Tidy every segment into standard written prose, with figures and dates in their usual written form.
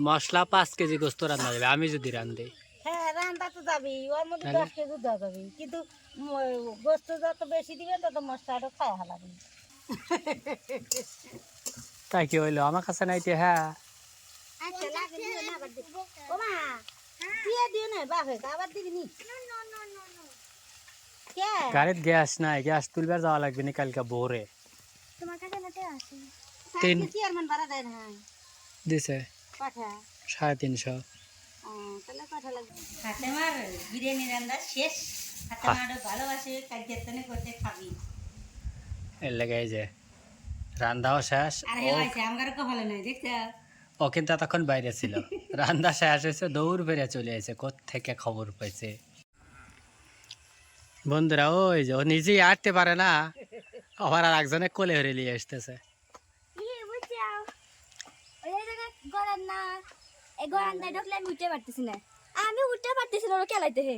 মশলা 5 KG গোস্ত রান্না যাবে আমি যদি রান্ধি। হ্যাঁ রান্না তো যাবেই, ওর মধ্যে তাহলে 10 কেজি দেওয়া যাবে, কিন্তু গোস্ত যত বেশি দিবে তত মশলাটা খায় হালাবে। তাই কি হইলো আমার কাছে নাইতে? হ্যাঁ আচ্ছা লাগে দিও না, আবার দিও ও মা, দিয়ে দিও না বাপে, আবার দিবি নি কে? গাড়িত গ্যাস নাই, গ্যাস তুলবার যাওয়া লাগবে না কালকে ভোরে। তোমার কাছে নাতে আসে তিন আজকে চেয়ারম্যান ভাড়া দেয় না দিছে পাঠা। 350। তাহলে পাঠা লাগবে। ফাতেমার বিরিয়ানি রান্না শেষ। ফাতেমার ভালোবাসে কাজের করতে খাবি। এর লেগে এই যে রান্নাও শেষ। আর ও হে হইছে আমার কপালে নাই দেখছ। ও কিন্তু এতক্ষণ বাইরে ছিল, রান্না শেষ হয়েছে দৌড় বেড়ে চলে এসেছে, কোত্থেকে খবর পাইছে। বন্ধুরা ওই যে ও নিজেই আটতে পারে না, আবার আর একজনে কোলে হরে নিয়ে আসতেছে। আমি উঠতে পারতেছি না, ওরা খেলাইতে হে।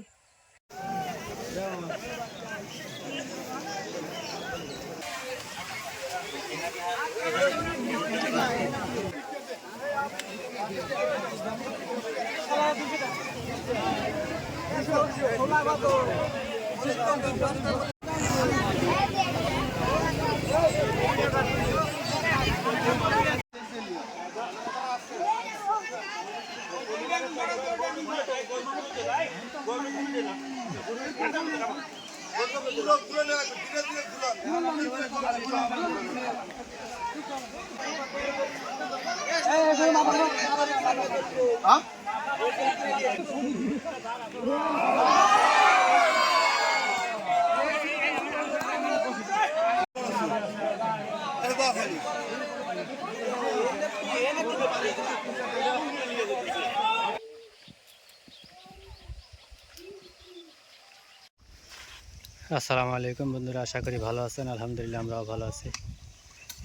আসসালামু আলাইকুম বন্ধুরা, আশা করি ভালো আছেন। আলহামদুলিল্লাহ আমরাও ভালো আছি।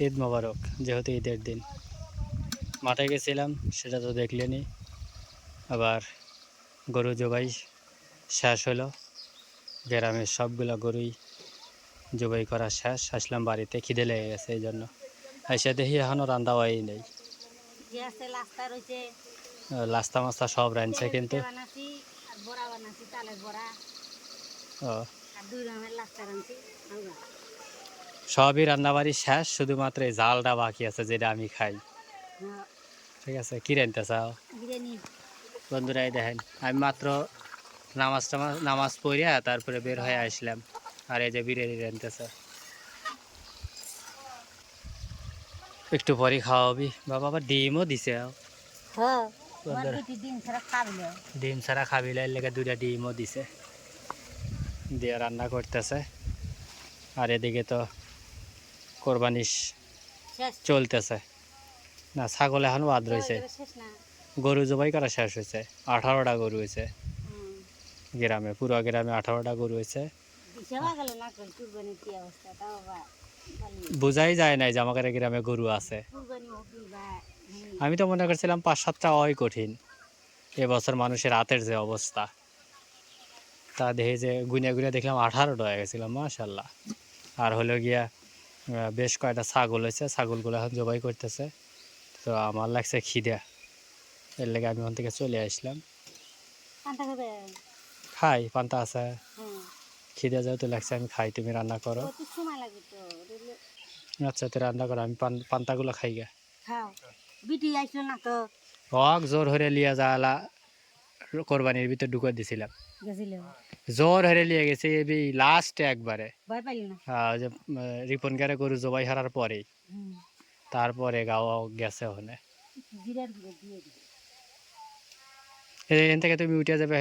ঈদ মোবারক। যেহেতু ঈদের দিন মাঠে গেছিলাম, সেটা তো দেখলেনি। আবার গরু জবাই শেষ হলো, গ্রামের সবগুলো গরুই জবাই করা শেষ। আসলাম বাড়িতে, খিদে লেগে গেছে, এই জন্য এসে দেখি এখনও রান্না হয়ই নেই। লাস্তা মাস্তা সব রাঁধছে, কিন্তু ও সবই রান্নাবাড়ি শেষ, শুধুমাত্র এই জালটা বাকি আছে যেটা আমি খাই। ঠিক আছে, কি রাঁধতে চাও বন্ধুরা? এই দেখেন, আমি মাত্র নামাজ পড়িয়া তারপরে বের হয়ে আসলাম, আর এই যে বিরিয়ানি রাঁধতেছে। একটু পরে খাওয়াবি বাবা। আবার ডিমও দিছে। বন্ধুরা ডিম ছাড়া খাবি এর লেগে 2টা ডিমও দিছে, দিয়ে রান্না করতেছে। আর এদিকে তো কোরবানি চলতেছে না, ছাগল এখনো বাদ রয়েছে। গরু জবাই করা শেষ হয়েছে, 18টা গরু হয়েছে গ্রামে, পুরো গ্রামে 18টা গরু হয়েছে। বোঝাই যায় নাই যে আমাদের গ্রামে গরু আছে। আমি তো মনে করছিলাম 5-7টা হয় কঠিন। এবছর মানুষের রাতের যে অবস্থা, তা দেখে যে গুনে গুনে দেখলাম 18টা হয়ে গেছিলাম, মাশাল্লাহ। আর হলো গিয়া বেশ কয়টা ছাগল হয়েছে, ছাগলগুলো এখন জবাই করতেছে। তো আমার লাগছে খিদে, এর লেগে আমি ওখান থেকে চলে আসলাম। খাই, পান্তা আছে। খিদে যেহেতু লাগছে আমি খাই, তুমি রান্না করো। আচ্ছা তুই রান্না করো, আমি পান্তাগুলো খাই গে। হক জোর হরে লিয়া যাওয়ালা কোরবানির ভিতরে ঢুকে দিছিলাম, জোর হরে লিয়ে গেছে এবি লাস্ট একবারে। যে রিপন গারে গরু জবাই হারার পরেই, তারপরে গাও গেছে ওখানে। এখান থেকে তুমি উঠে যাবে,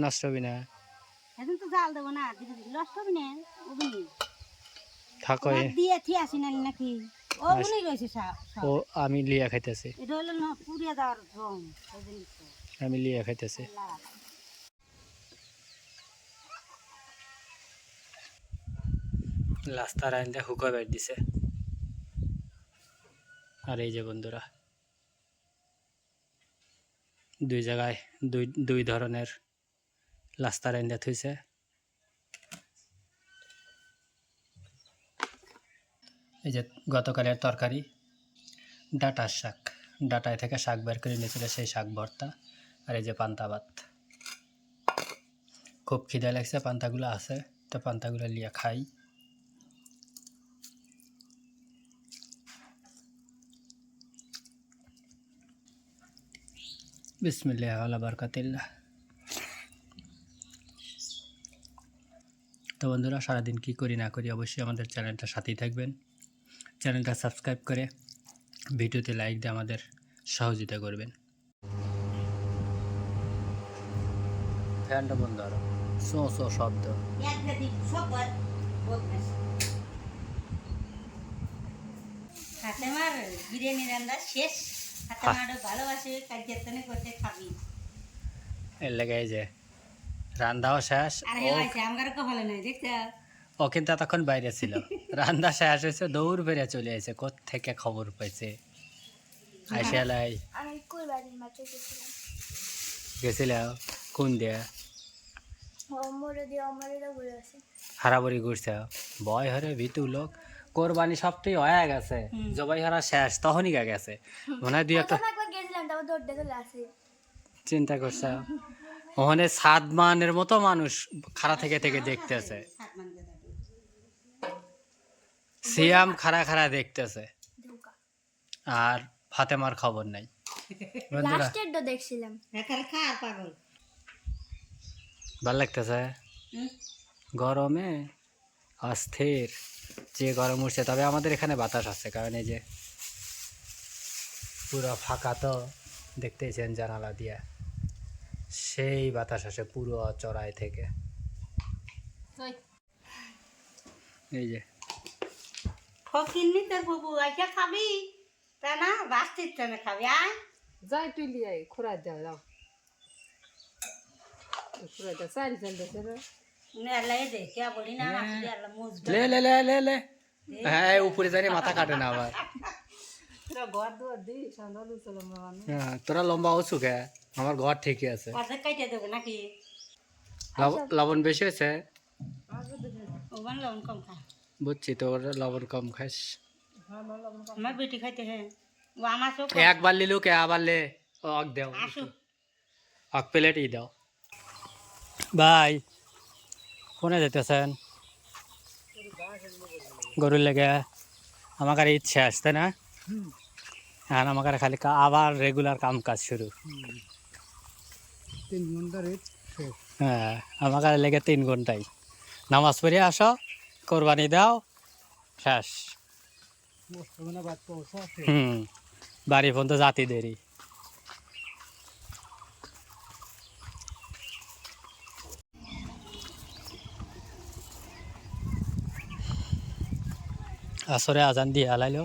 নষ্ট হবি না। এখন তো জাল দেবো না, নষ্ট হবে না। থাকো দিয়ে থি আসি না নাকি ও উনি রয়েছে ও, আমি লিয়া খাইতেছি। এটা হলো না পুড়িয়ে দেওয়ার রং, আমি লিয়া খাইতেছি। রাস্তার আইন হুকা বের দিছে। আর এই যে বন্ধুরা, দুই জায়গায় দুই ধরনের লাস্তার আইন থইছে। এই যে গতকালের তরকারি ডাটার শাক, ডাটায় থেকে শাক বের করে নিয়েছিল, সেই শাক ভর্তা। আর এই যে পান্তা ভাত। খুব খিদে লাগছে, পান্তাগুলো আছে, তো পান্তাগুলো লিয়ে খাই। বিসমিল্লাহ আলা বারকাতিল্লাহ। তো বন্ধুরা, সারাদিন কী করি না করি অবশ্যই আমাদের চ্যানেলটার সাথেই থাকবেন। চ্যানেলটা সাবস্ক্রাইব করে ভিডিওতে লাইক দিয়ে আমাদের সহযোগিতা করবেন। ফ্যানটা বন্ধ আরো, সো সো শব্দ। হাতে মার বিরিয়ানি রান্না শেষ। হাতে মারও ভালোবাসে, কাজ করতে খাবি। এর লেগে এই যে রান্নাও শেষ। আর হে ভাইছে আমার কো ভালো নাই দেখছ। ও কিন্তু এতক্ষণ বাইরে ছিল, রান্না শেষ হয়েছে, দৌড় বেড়ে চলে এসেছে, কোত্থেকে খবর পাইছে। আইসালাই আমি কই বাড়ির মাঠে গেছিলাম। গেছিল কোন দিয়ে? অমরে দিয়ে অমরেরা ঘুরে আছে। হারাবড়ি ঘুরছে, ভয় হরে ভিতু লোক। কোরবানি সবটাই হয়ে গেছে, জবাই হারা শেষ, তখনই গেছে মনে হয়। দুই একটা একবার গেছিলাম, তারপর দৌড়তে চলে আসি। চিন্তা করছে ওখানে 7 মানের মতো মানুষ খাড়া থেকে থেকে দেখতেছে, সিয়াম খাড়া খাড়া দেখতেছে, আর ফাতেমার খবর নাই। বন্ধুরা লাস্টের ডো দেখছিলাম। একারে খা আর পাগল। ভাল লাগতেছে গরমে, অস্থির যে গরম উঠছে। তবে আমাদের এখানে বাতাস আছে, কারণ এই যে পুরো ফাঁকা, তো দেখতেইছেন জানালা দিয়া সেই বাতাস আসে পুরো চড়াই থেকে। এই যে ফকিন্নি তোর বুবু আইসা খাবি তা না, বাস্তির টানে খাবি। আয় যাই তুই লিয়ে খোরা দাও যাও খোরা দাও সারি চল দে নেলাই দে কে বলি না আসলে আল্লাহ মুজ লে লে লে লে লে, হ্যাঁ উপরে জানি মাথা কাটে না আবার। তোরা ঘর দুয়ার দি সন্ধ্যা চলো মানু হ্যাঁ, তোরা লম্বা হচ্ছু কে? আমার ঘর ঠিকই আছে। অর্ধেক কাইটে দেবে নাকি? লবণ বেশি হয়েছে, ও বান লবণ কম খা। বুঝছি, তোর লবণ কম খাস। আমার বেটি খাইতে হ্যাঁ ও আমার সব একবার লিলু কে, আবার লে অক দেও, আসু অক প্লেটই দাও। ভাই কোনে যেতেছেন? গরুর লেগে আমার আর ইচ্ছে আসতে না, আর আমার খালি আবার রেগুলার কাম কাজ শুরু। 3 ঘন্টা রেট হ্যাঁ, আমার লেগে 3 ঘন্টাই। নামাজ পড়ে আসো, কোরবানি দাও, শেষ। বাড়ি পর্যন্ত জাতি দেরি। আসরে আজান দিয়ে আলাইলো।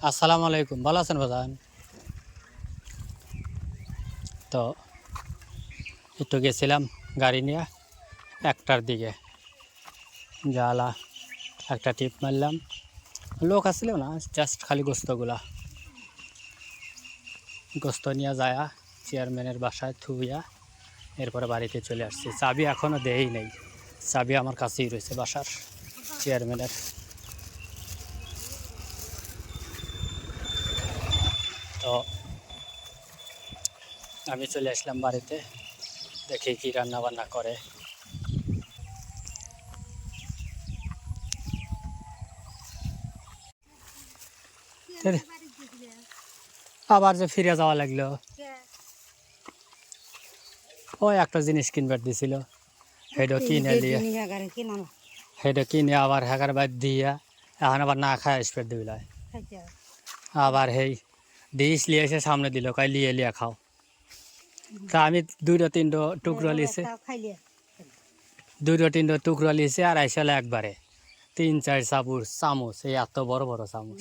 আসসালামু আলাইকুম, ভালো আছেন বাজান? তো একটু গেছিলাম গাড়ি নিয়ে 1টার দিকে, জ্বালা একটা টিপ মারলাম, লোক আসছিল না, জাস্ট খালি গোস্ত নিয়ে যায় চেয়ারম্যানের বাসায় থুইয়া এরপরে বাড়িতে চলে আসছি। চাবি এখনও দেই নেই, চাবি আমার কাছেই রয়েছে বাসার চেয়ারম্যানের। তো আমি চলে আসলাম বাড়িতে, দেখি কি রান্না বান্না করে। আবার যে ফিরে যাওয়া লাগলো, ওই একটা জিনিস কিনবার দিছিল, সেটা কিনে দিয়ে সেটা কিনে আবার হ্যাকার বাদ দিয়া এখন আবার না খায় স্পেট দিল। আবার হেই ডিশ লিয়ে এসে সামনে দিল, কয় লিয়ে লিয়ে খাও। তা আমি 2-3 টুকরো লিছে, 2-3 টুকরো লিছে, আর আইসালে একবারে 3-4 চামচ, এই এত বড় বড় চামচ।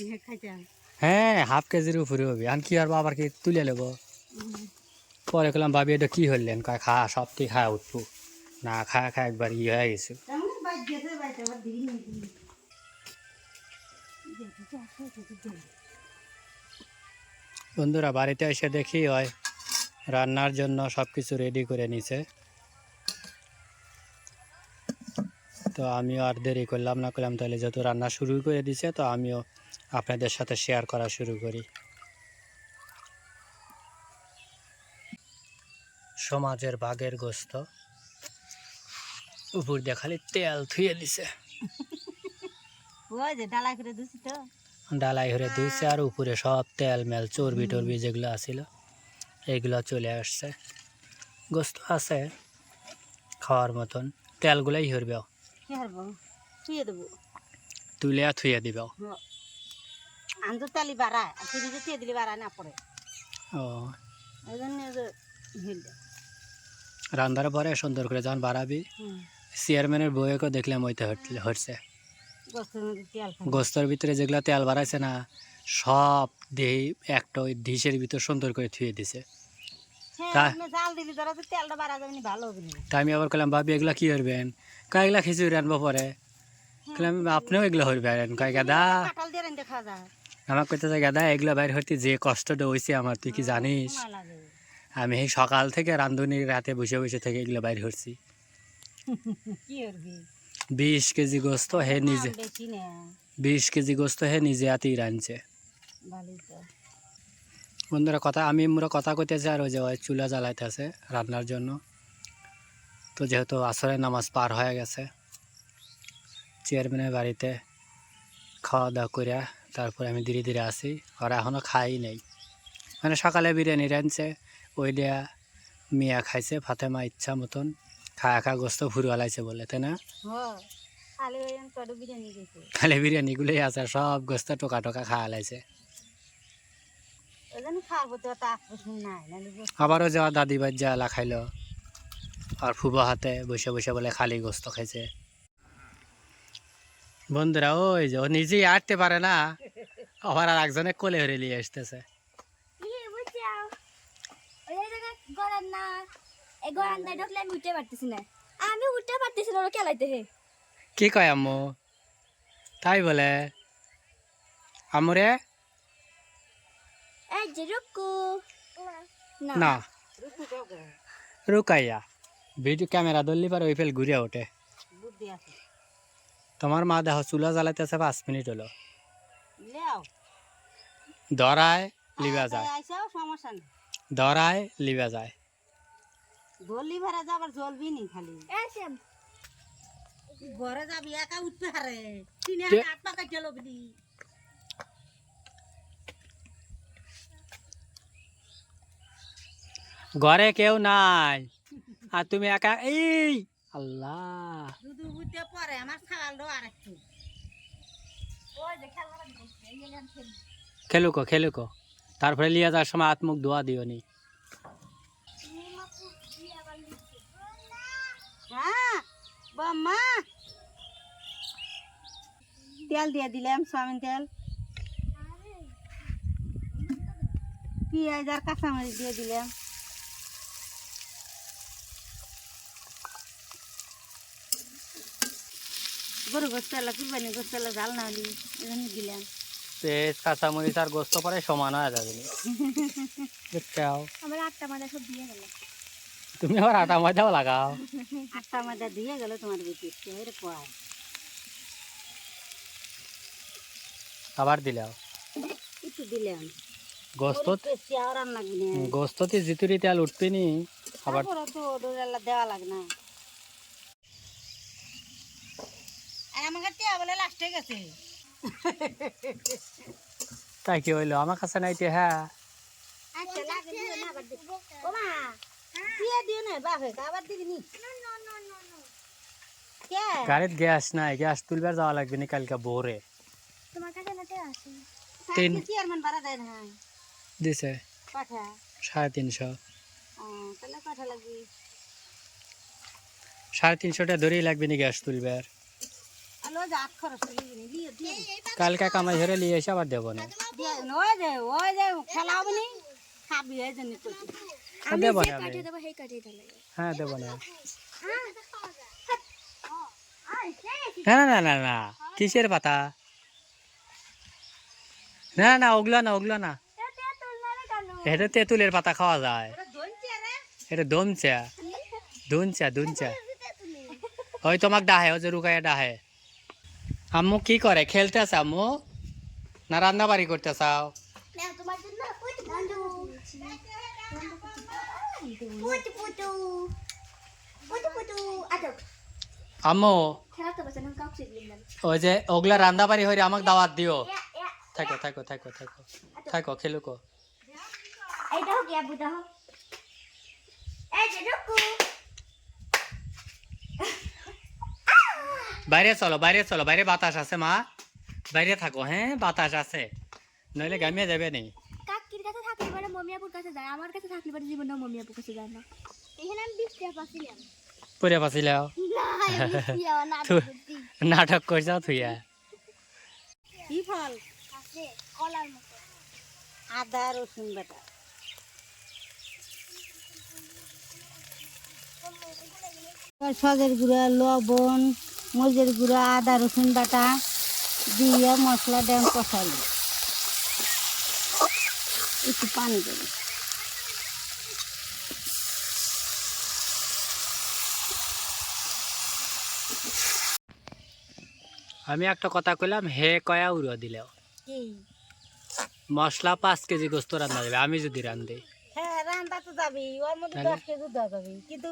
হ্যাঁ, হাফ কেজির উপরে হবে। এখন কি আর বাবার কি তুলে নেব? পরে বললাম ভাবি এটা কি হলেন? কয় খা, সবটি খায় উঠবো না, খায় খায় একবার ইয়ে হয়ে গেছে। বন্ধুরা বাড়িতে এসে দেখি হয় রান্নার জন্য সব কিছু রেডি করে নিছে। তো আমিও আর দেরি করলাম না, করলাম তাহলে যেহেতু রান্না শুরু করে দিছে, তো আমিও আপনাদের সাথে শেয়ার করা শুরু করি। সমাজের বাঘের গোস্ত, উপর দিয়ে খালি তেল থুয়ে দিছে, ওই যে ডালা করে দিছি তো। ডালাই হরে দিয়েছে, আর উপরে সব তেল মেল চর্বি টর্বি যেগুলো আছিল এইগুলো চলে আসছে। গোস্ত আছে খাওয়ার মতন, তেলগুলাই হরবে, কি হারবো শুয়ে দেবো। তুলে থুয়ে দিবে। আন্দো তালি বাড়ায় আর তুই যে দিলি বাড়ায় না পড়ে, ও ওই জন্য হিল দেয়। রান্নার পরে সুন্দর করে যখন বাড়াবি, চেয়ারম্যানের বউকে দেখলাম ওইতে হচ্ছে গোস্তের মধ্যে তেল গোস্তর ভিতরে যেগুলো তেল বাড়াইছে না, সব দেহি একটা ওই ডিশের ভিতর সুন্দর করে থুয়ে দিছে। হ্যাঁ জাল দিলি ধরো তো তেলটা বাড়া যাবে না, ভালো হবে না। তাই আমি আবার বললাম, ভাবি এগুলা কি করবেন? কয়েকগুলা খিচুড়ি রানবো পরে। বললাম আপনিও এগুলো হরবেন? কয় গাদা, কাঁঠাল দিয়ে রান্ধে খাওয়া যায়, আমার কইতেছে গাদা এগুলো বাইর হইতে যে কষ্টটা হয়েছে আমার, তুই কি জানিস? সময় লাগে। আমি এই সকাল থেকে রান্ধুনির রাতে বসে বসে থেকে এগুলো বাইর হচ্ছি। কি করবি 20 কেজি গোস্ত হে নিজে, বেশি না 20 কেজি গোস্ত হে নিজে হাতেই রাঁধছে। ভালোই তো। বন্ধুরা কথা, আমি মোরা কথা কইতেছে, আর ওই যে ওই চুলা জ্বালাইতেছে রান্নার জন্য। তো যেহেতু আসরের নামাজ পার হয়ে গেছে, চেয়ারম্যানের বাড়িতে খাওয়া দাওয়া করিয়া তারপরে আমি ধীরে ধীরে আসি। ওরা এখনও খাই নেই, মানে সকালে বিরিয়ানি রাঁধছে, ওই দিয়া মিয়া খাইছে, ফাতেমা ইচ্ছা মতন খা গোস্ত ভুরু আলাইছে বলে, তাই না? খালি ওই কত বিরিয়ানি গেছে, খালি বিরিয়ানিগুলোই আছে, সব গোস্ত টোকা টোকা খা আলাইছে। ওই জন্য খাওয়ার প্রতি অত আকর্ষণ নাই, নাহলে আবারও যাওয়া দাদি বাদ যা আলা খাইলো, আর ফুবো হাতে বসে বসে বলে খালি গোস্ত খাইছে। বন্ধুরা ওই যে ও নিজেই আটতে পারে না, আবার আর একজনে কোলে হরে নিয়ে আসতেছে। আমি উঠতে পারতেছি না, ওরা খেলাইতে হে। কি কয় আম্মু? তাই বলে আমরে এই যে রুকু না রুকাইয়া ভিডিও ক্যামেরা ধরলি পারে ওই ফেল ঘুরে ওঠে। বুদ্ধি আছে। তোমার মা দেখো চুলা জ্বালাইতেছে 5 মিনিট হলো, লেও ধরায় লিবা যায়, আইসাও সমস্যা নেই, ধরায় লিবা যায়। ধরলি ভরা যাবার জ্বলবি নি, খালি ঘরে যাবি একা উঠতে হারে তিন হাত পা কাটিয়ে লবি। ঘরে কেউ নাই আর তুমি একা, এই আল্লাহ দুধু বুঝতে পরে আমার ছাগল আর একটু খেলুকো তারপরে লিয়া যাওয়ার সময় হাত মুখ ধোয়া দিও নি। হ্যাঁ বাম্মা তেল দিয়ে দিলাম, সয়াবিন তেল, পেঁয়াজ আর কাঁচামরিচ দিয়ে দিলাম। গরু গোস্তালা কুরবানি গোস্তালা ঝাল না হলি এখানে দিলাম। পেঁয়াজ কাঁচামরিচ আর গোস্ত পরে সমান হয়ে যাবে। আমার আটটা মাদা সব দিয়ে গেল। তুমি আবার আটা ময়দাও লাগাও। আটটা ময়দা দিয়ে গেল তোমার বেটি কয় আবার দিলাও একটু দিলাম। গোস্ত, বেশি আর রান্না লাগবে না, গোস্ততে জিতুরি তেল উঠবে নি আবার। তারপরে তো ডোরালা দেওয়া লাগে না। আমার টিয়া বলে লাস্টে গেছে, তাই কি হইলো আমার কাছে নাইতে? হ্যাঁ আচ্ছা লাগে দিও না, আবার দিও ও মা দিয়ে দিও না বাপে, আবার দিবি নি কে? গাড়িতে গ্যাস নাই, গ্যাস তুলবার যাওয়া লাগবে না কালকে ভোরে। তোমার কাছে নাতে আছে তিন চেয়ারম্যান ভাড়া দেয় না দিছে পাঠা? 350। তাহলে পাঠা লাগবে 350 টাকা ধরেই লাগবে না গ্যাস তুলবার। আলো যা আট খরচ করে নিয়ে দিয়ে কালকে কামাই ধরে নিয়ে এসে আবার দেবো না। দিয়ে ওই যে খেলা হবে নি, খাবি এই জন্য করছি। দেবো না আমি। কাটিয়ে দেবো, সেই কাটিয়ে দিলে হ্যাঁ দেবো না। না না না না না কিসের পাতা? না না ওগুলো না এটা তেঁতুলের পাতা খাওয়া যায়। এটা দুনচা ওই তোমাক ডাহে, ও যে রুকাইয়া ডাহে। আম্মু কি করে? খেলতে আছে আম্মু? না রান্না বাড়ি করতে চাও? না তোমার জন্য পুটু পুটু পুটু পুটু পুটু আটো আম্মু খেলা তো বসে না কাউকে দিলাম ওই যে ওগুলা রান্না বাড়ি হইরে আমাকে দাওয়াত দিও। থাকো থাকো থাকো থাকো থাকো খেলুকো। এই দাও কি আবু দাও এই যে রুকু বাইরে চলো বাইরে চলো, বাইরে বাতাস আছে মা, বাইরে থাকো। হ্যাঁ বাতাস আছে, নইলে গামিয়ে যাবে নি। কাকির কাছে থাকলে পরে মমিয়াপুর কাছে যায়, আমার কাছে থাকলে পরে জীবনে মমিয়াপুর কাছে যায় না। এখানে আমি 20 টাকা পাচ্ছিলাম। পরে পাছিলাও না না নাটক করছাও থুইয়া। কি ফল? আছে কলার মতো। আদা রসুন বাটা, সজের গুঁড়া, লবণ, মরিচের গুঁড়া, আদা রসুন বাটা দিয়ে মশলা দেন কষাইলে একটু পানি দেবে। আমি একটা কথা কইলাম, হে কয়া উড়ো দিলেও কি মশলা 5 কেজি গোস্ত রান্না দেবে আমি যদি রান্ধি। হ্যাঁ রান্না তো যাবি, ওর মধ্যে তাহলে? 10 কেজি দেওয়া যাবে, কিন্তু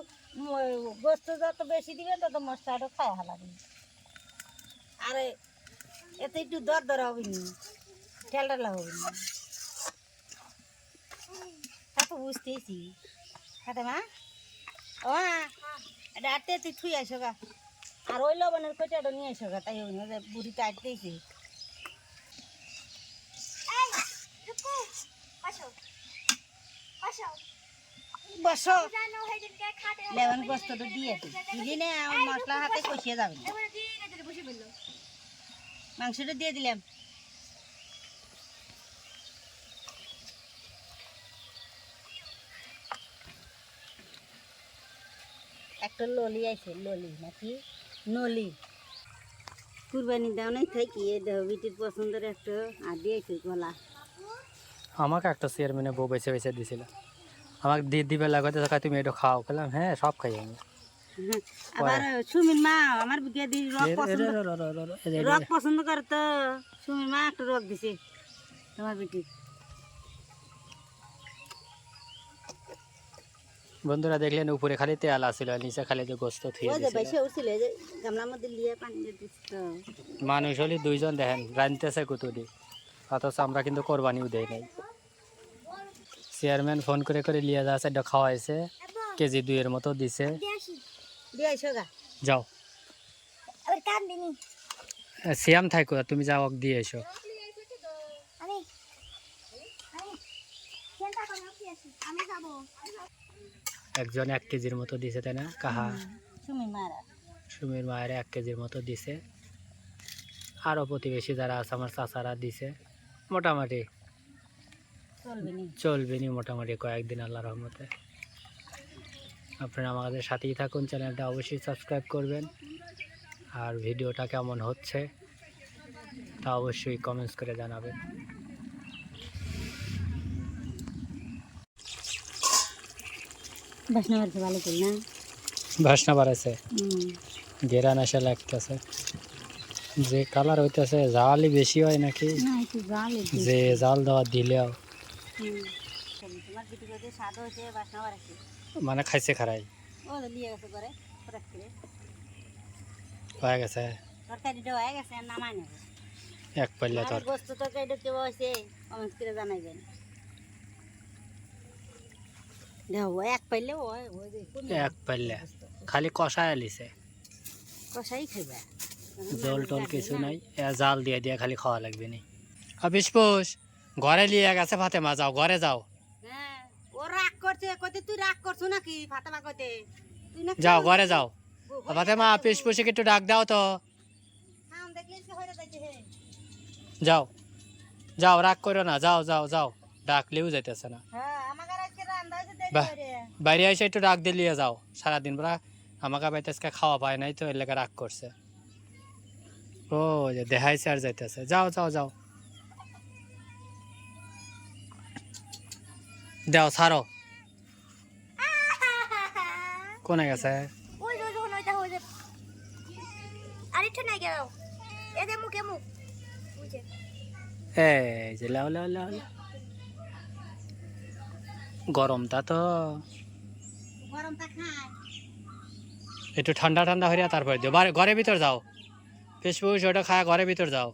গোস্ত যত বেশি দিবে তত মশলাটা খায় হালাবি। আরে এতে একটু দর দর হবে নি, ঠেলা হবে না, তা তো বুঝতেছি। খাতে মা ও এটা আটতে তুই থুই আসো গা, আর ওই লবণের কচাটা নিয়ে আসো গা, তাই বুড়িটা আটতেছি। এই রুকু আসো আসো বসো জানো হেদিনকে খাটে লেবন গোস্তটা দিয়ে দিলি না, আমার মশলা হাতে কষিয়ে যাবে না। এবারে দিয়ে গেছে বসে বললো মাংসটা দিয়ে দিলাম। একটা ললি আছে, ললি নাকি নলি, কুরবানি দাও নাই থাকি এ দাও বিটির পছন্দের একটা আর দিয়েছে গলা। আমাকে একটা চেয়ারম্যানে বউ বেছে বেছে দিছিল, আমাকে দিবে লাগাতে থাকা তুমি এটা খাও, খেলাম হ্যাঁ সব খাই আমি। আবার সুমির মা আমার বিকে দি রক পছন্দ, রক পছন্দ করে তো সুমির মা একটা রক দিছে তোমার বিটি। বন্ধুরা দেখলেন উপরে খালি তেল আসছিল, নিচে খালি যে গোস্ত থুয়ে ওই যে দিয়েছিল। বেশি উঠছিল যে গামলার মধ্যে লিয়ে পানি দিয়ে দিচ্ছে তো। মানুষ হলি 2 জন দেখেন রাঁধতেছে কুতুরি, অথচ আমরা কিন্তু কোরবানিও দেই নাই। চেয়ারম্যান ফোন করে করে লিয়ে যাচ্ছে, এটা খাওয়াইছে, কেজি 2 এর মতো দিছে। দিয়ে আসি দিয়ে আইসো গা। যাও আবার কান দিনি শ্যাম থাকো, তুমি যাও ওকে দিয়ে এসো। আমি আমি চিন্তা করো কি আছে আমি যাবো একজন 1 কেজির মতো দিছে তাই না কাহা? সুমির মারা সুমির মায়ের 1 কেজির মতো দিছে, আরও প্রতিবেশী যারা আছে আমার চাচারা দিছে। মোটামুটি চলবে নি। চলবে নি মোটামুটি কয়েকদিন আল্লাহর রহমতে। আপনারা আমাদের সাথেই থাকুন, চ্যানেলটা অবশ্যই সাবস্ক্রাইব করবেন। আর ভিডিওটা কেমন হচ্ছে তা অবশ্যই কমেন্টস করে জানাবেন। বাসনা বাড়ছে ভালো করে না। বাসনা বাড়াইছে, ঘেরান এসে লাগতেছে, যে কালার হইতেছে জালই বেশি হয় নাকি, না একটু জালে যে জাল দেওয়া দিলেও তোমার বিটি যদি স্বাদ হয়েছে বাসনা বাড়াচ্ছে। মানে খাইছে খারাই ও লিয়ে গেছে করে হঠাৎ করে হয়ে গেছে। তরকারিটা হয়ে গেছে আর নামাই নেবে। 1 পাল্লা আর তোর গোস্ত তরকারিটা কেউ হয়েছে কমেন্ট করে জানাই যায়। দেখো এক পাইলে ওই ওই 1 পাল্লা খালি কষায় আলিছে, কষাই খাইবা, জল টল কিছু নাই, জাল দিয়ে দিয়ে খালি খাওয়া লাগবে নি। বিস্পুস ঘরে লিয়ে গেছে ফাতেমা, যাও ঘরে যাও, হ্যাঁ ও রাগ করছে, কইতে তুই রাগ করছো নাকি ফাতেমা কইতে তুই না যাও ঘরে যাও। ফাতেমা পিসপুসিকে একটু ডাক দাও তো, হাম দেখলে সে হইরা যাইছে হে। যাও যাও রাগ করো না, যাও যাও যাও, ডাকলেও যাইতেছে না। হ্যাঁ আমাকে আজকে রান্না হইছে দেরি বাহ। করে। বাইরে এসে একটু ডাক দিয়ে যাও, সারাদিন পুরা আমাকে বাইতে আজকে খাওয়া পায় নাই তো এর লেগে রাগ করছে। ও যে দেখাইছে আর যাইতেছে, যাও যাও যাও, দাও ছাড়ো। কোনে গেছে? ওই যে যখন ওইটা হয়ে যাবে আরেকটু নাই গেল এদের মুখে মুখ বুঝে এই যে লাও লাও লাও লাও। গরমটা তো গরমটা খায় একটু ঠান্ডা ঠান্ডা হইয়া তারপরে দিও ঘরের ভিতর যাও ফেসবুক ওটা খায় ঘরের ভিতর যাও